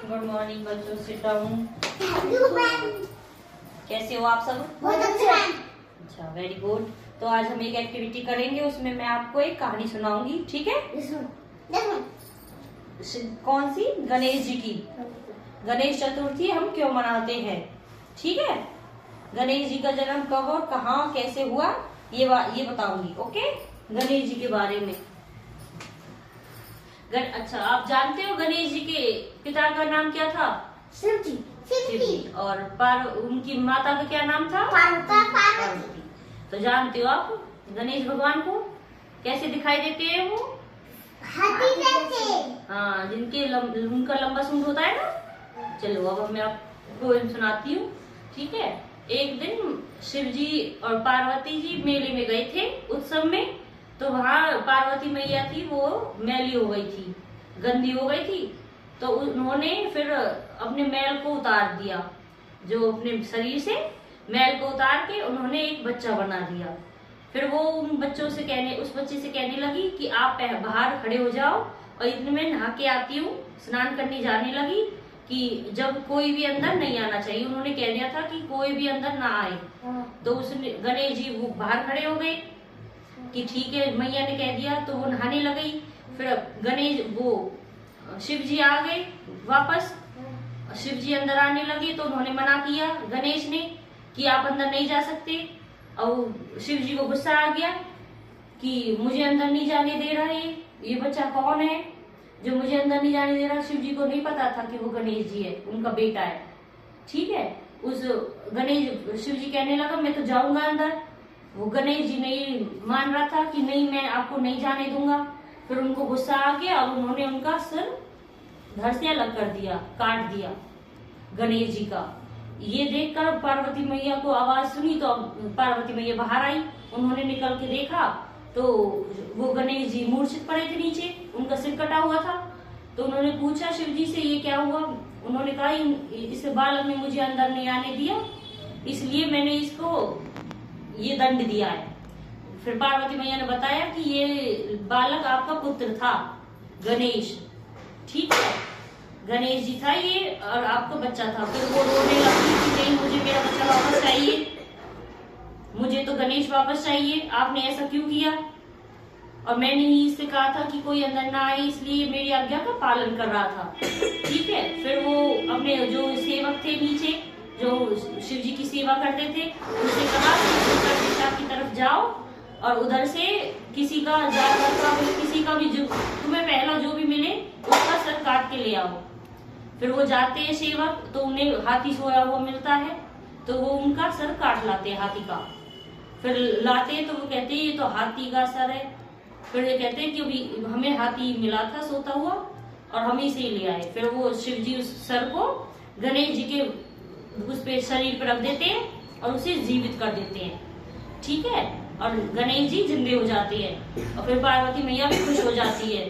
Good morning बच्चों, sit down. कैसे हो आप सब? बहुत अच्छा, वेरी गुड। तो आज हम एक एक्टिविटी करेंगे, उसमें मैं आपको एक कहानी सुनाऊंगी, ठीक है? कौन सी? गणेश जी की। गणेश चतुर्थी हम क्यों मनाते हैं, ठीक है? गणेश जी का जन्म कब और कहाँ कैसे हुआ ये बताऊंगी, ओके? गणेश जी के बारे में। अच्छा, आप जानते हो गणेश जी के पिता का नाम क्या था? शिव जी। और उनकी माता का क्या नाम था? पार्वती। तो जानते हो आप गणेश भगवान को कैसे दिखाई देते हैं? वो हाथी जैसे। हाँ, उनका लंबा सूंड होता है ना। चलो अब मैं आपको सुनाती हूँ, ठीक है? एक दिन शिव जी और पार्वती जी मेले में गए थे उत्सव में। तो वहाँ पार्वती मैया थी, वो मैली हो गई थी, गंदी हो गई थी। तो उन्होंने फिर अपने मैल को उतार दिया, जो अपने शरीर से मैल को उतार के उन्होंने एक बच्चा बना दिया। फिर वो उस बच्चे से कहने लगी कि आप बाहर खड़े हो जाओ, और इतने में नहा के आती हूँ। स्नान करने जाने लगी कि जब कोई भी अंदर नहीं आना चाहिए, उन्होंने कह दिया था कि कोई भी अंदर ना आए। तो उसने गणेश जी वो बाहर खड़े हो गए कि ठीक है, मैया ने कह दिया। तो वो नहाने लगी। फिर शिव जी आ गए वापस। शिव जी अंदर आने लगे तो उन्होंने मना किया गणेश ने कि आप अंदर नहीं जा सकते। और शिव जी को गुस्सा आ गया कि मुझे अंदर नहीं जाने दे रहा है, ये बच्चा कौन है जो मुझे अंदर नहीं जाने दे रहा। शिव जी को नहीं पता था कि वो गणेश जी है, उनका बेटा है, ठीक है? शिव जी कहने लगा मैं तो जाऊंगा अंदर। वो गणेश जी नहीं मान रहा था कि नहीं, मैं आपको नहीं जाने दूंगा। फिर उनको गुस्सा आ गया और उन्होंने उनका सिर धड़ से अलग कर दिया, काट दिया गणेश जी का। ये देखकर पार्वती मैया को आवाज सुनी तो पार्वती मैया बाहर आई। उन्होंने निकल के देखा तो वो गणेश जी मूर्छित पड़े थे नीचे, उनका सिर कटा हुआ था। तो उन्होंने पूछा शिव जी से ये क्या हुआ। उन्होंने कहा इस बालक ने मुझे अंदर नहीं आने दिया, इसलिए मैंने इसको ये दंड दिया है। फिर पार्वती मैया ने बताया कि ये बालक आपका पुत्र था, गणेश, ठीक है? गणेश जी था ये और आपका बच्चा था। फिर वो रोने लगी कि नहीं, मुझे मेरा बच्चा वापस चाहिए, मुझे तो गणेश वापस चाहिए, आपने ऐसा क्यों किया? और मैंने ही इससे कहा था कि कोई अंदर ना आए, इसलिए मेरी आज्ञा का पालन कर रहा था, ठीक है? फिर वो अपने जो सेवक थे नीचे, जो शिव जी की सेवा करते थे, उनसे कहा कि दिशा की तरफ जाओ और उधर से किसी का भी जो तुम्हें पहला जो भी मिले उसका सर काट के ले आओ। फिर वो जाते हैं सेवक, तो उन्हें हाथी सोया हुआ मिलता है, तो वो उनका सर काट लाते हैं हाथी का। फिर लाते हैं तो वो कहते हैं ये तो हाथी का सर है। फिर ये कहते हैं कि हमें हाथी मिला था सोता हुआ और हम ही से ले आए। फिर वो शिव जी उस सर को गणेश जी के उस पे शरीर पर रख देते हैं और उसे जीवित कर देते हैं, ठीक है? और गणेश जी जिंदे हो जाते हैं और फिर पार्वती मैया भी खुश हो जाती है,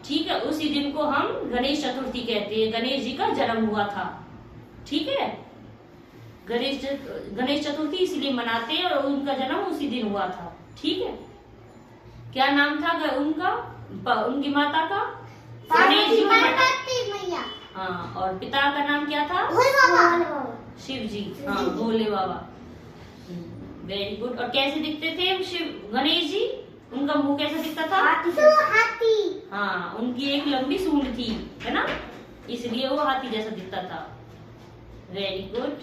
ठीक है? उसी दिन को हम गणेश चतुर्थी कहते हैं। गणेश जी का जन्म हुआ था, ठीक है? गणेश चतुर्थी इसीलिए मनाते हैं और उनका जन्म उसी दिन हुआ था, ठीक है? क्या नाम था उनकी माता का? गणेश जी की मैया। हाँ, और पिता का नाम क्या था? शिव जी, हाँ, भोले बाबा। Very good. और कैसे दिखते थे गणेश जी? उनका मुंह कैसा दिखता था? हाथी। हाँ, उनकी एक लंबी सूंड थी, है ना, इसलिए वो हाथी जैसा दिखता था। Very good.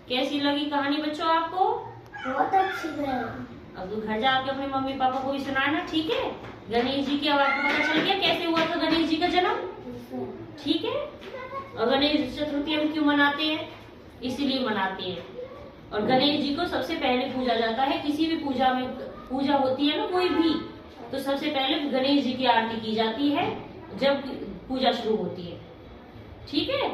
कैसी लगी कहानी बच्चों आपको? बहुत अच्छी है। अब तो घर जाके अपने मम्मी पापा को भी सुनाना, ठीक है? गणेश जी की अब आपको पता चल गया कैसे हुआ था गणेश जी का जन्म, ठीक है? और गणेश चतुर्थी हम क्यों मनाते हैं? इसीलिए मनाते हैं। और गणेश जी को सबसे पहले पूजा जाता है, किसी भी पूजा होती है ना कोई भी, तो सबसे पहले गणेश जी की आरती की जाती है जब पूजा शुरू होती है, ठीक है?